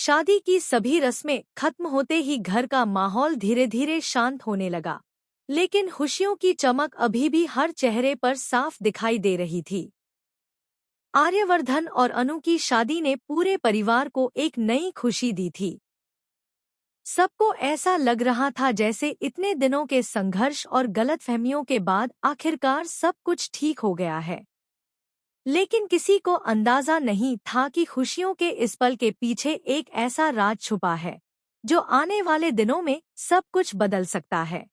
शादी की सभी रस्में खत्म होते ही घर का माहौल धीरे धीरे शांत होने लगा, लेकिन खुशियों की चमक अभी भी हर चेहरे पर साफ दिखाई दे रही थी। आर्यवर्धन और अनु की शादी ने पूरे परिवार को एक नई खुशी दी थी। सबको ऐसा लग रहा था जैसे इतने दिनों के संघर्ष और गलतफहमियों के बाद आखिरकार सब कुछ ठीक हो गया है। लेकिन किसी को अंदाजा नहीं था कि खुशियों के इस पल के पीछे एक ऐसा राज छुपा है जो आने वाले दिनों में सब कुछ बदल सकता है।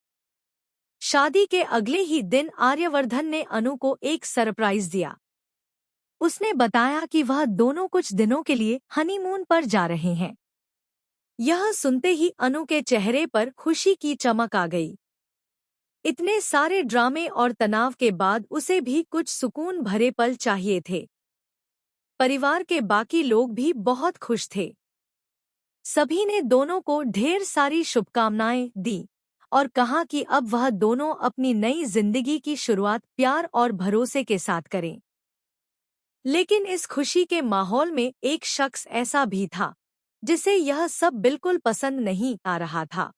शादी के अगले ही दिन आर्यवर्धन ने अनु को एक सरप्राइज दिया। उसने बताया कि वह दोनों कुछ दिनों के लिए हनीमून पर जा रहे हैं। यह सुनते ही अनु के चेहरे पर खुशी की चमक आ गई। इतने सारे ड्रामे और तनाव के बाद उसे भी कुछ सुकून भरे पल चाहिए थे। परिवार के बाकी लोग भी बहुत खुश थे। सभी ने दोनों को ढेर सारी शुभकामनाएं दी और कहा कि अब वह दोनों अपनी नई जिंदगी की शुरुआत प्यार और भरोसे के साथ करें। लेकिन इस खुशी के माहौल में एक शख्स ऐसा भी था जिसे यह सब बिल्कुल पसंद नहीं आ रहा था।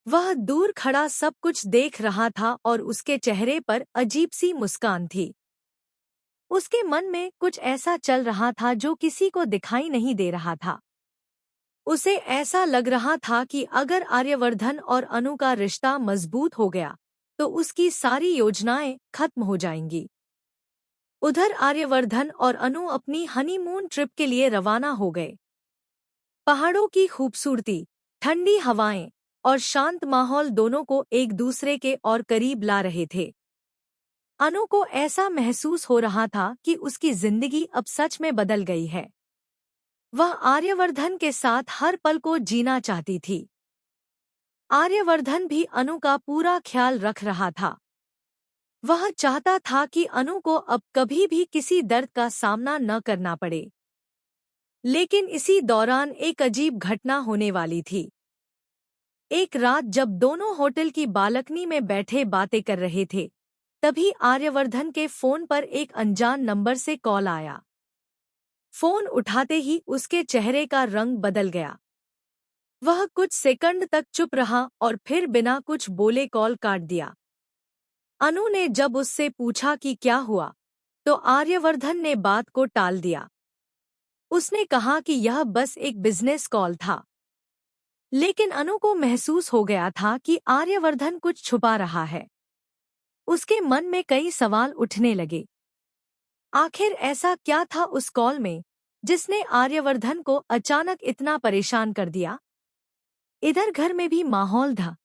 वह दूर खड़ा सब कुछ देख रहा था और उसके चेहरे पर अजीब सी मुस्कान थी। उसके मन में कुछ ऐसा चल रहा था जो किसी को दिखाई नहीं दे रहा था। उसे ऐसा लग रहा था कि अगर आर्यवर्धन और अनु का रिश्ता मजबूत हो गया तो उसकी सारी योजनाएं खत्म हो जाएंगी। उधर आर्यवर्धन और अनु अपनी हनीमून ट्रिप के लिए रवाना हो गए। पहाड़ों की खूबसूरती, ठंडी हवाएं और शांत माहौल दोनों को एक दूसरे के और करीब ला रहे थे। अनु को ऐसा महसूस हो रहा था कि उसकी जिंदगी अब सच में बदल गई है। वह आर्यवर्धन के साथ हर पल को जीना चाहती थी। आर्यवर्धन भी अनु का पूरा ख्याल रख रहा था। वह चाहता था कि अनु को अब कभी भी किसी दर्द का सामना न करना पड़े। लेकिन इसी दौरान एक अजीब घटना होने वाली थी। एक रात जब दोनों होटल की बालकनी में बैठे बातें कर रहे थे, तभी आर्यवर्धन के फोन पर एक अनजान नंबर से कॉल आया। फोन उठाते ही उसके चेहरे का रंग बदल गया। वह कुछ सेकंड तक चुप रहा और फिर बिना कुछ बोले कॉल काट दिया। अनु ने जब उससे पूछा कि क्या हुआ, तो आर्यवर्धन ने बात को टाल दिया। उसने कहा कि यह बस एक बिजनेस कॉल था। लेकिन अनु को महसूस हो गया था कि आर्यवर्धन कुछ छुपा रहा है। उसके मन में कई सवाल उठने लगे। आखिर ऐसा क्या था उस कॉल में जिसने आर्यवर्धन को अचानक इतना परेशान कर दिया? इधर घर में भी माहौल था